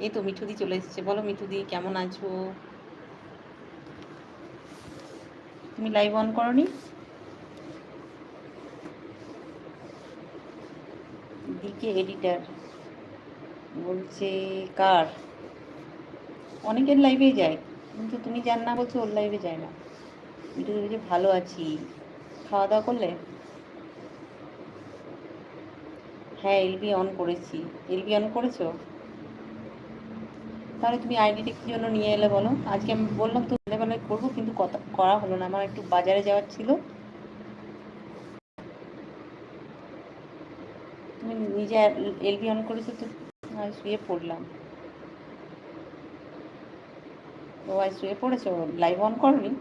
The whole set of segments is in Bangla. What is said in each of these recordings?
এই তো মিঠুদি চলে এসেছে। বলো মিঠুদি, কেমন আছো? তুমি লাইভ অন করনি? দিকে এডিটার বলছে কার? অনেকের লাইভেই যায়, কিন্তু তুমি জান না বলছো ওর লাইভে যায় না। মিঠুদি বলছে ভালো আছি। খাওয়া দাওয়া করলে? হ্যাঁ, এলবি অন করেছি। এলবি অন করেছো? তাহলে তুমি আইডিটা কী জন্য নিয়ে এলে বলো? আজকে আমি বললাম তো সন্ধ্যেবেলায় করবো, কিন্তু কথা করা হলো না, আমার একটু বাজারে যাওয়ার ছিল। তুমি নিজে এলবি অন করেছো তো? আর শুয়ে পড়লাম। ও আজ শুয়ে পড়েছো, লাইভ অন করনি?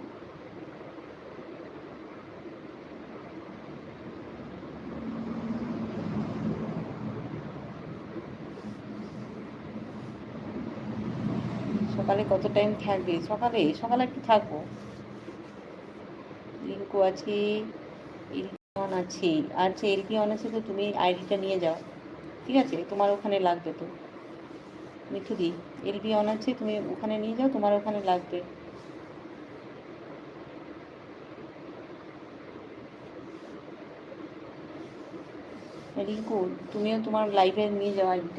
সকালে কত টাইম থাকবে? সকালে সকালে একটু থাকবো। রিঙ্কু আছে, এলবি অন আছে। আচ্ছা, এলবি অন আছে তো তুমি আইডিটা নিয়ে যাও, ঠিক আছে? তোমার ওখানে লাগবে তো মিঠুদি। এলবি অন আছে, তুমি ওখানে নিয়ে যাও, তোমার ওখানে লাগবে। রিঙ্কু, তুমিও তোমার লাইভে নিয়ে যাও আইডিটা।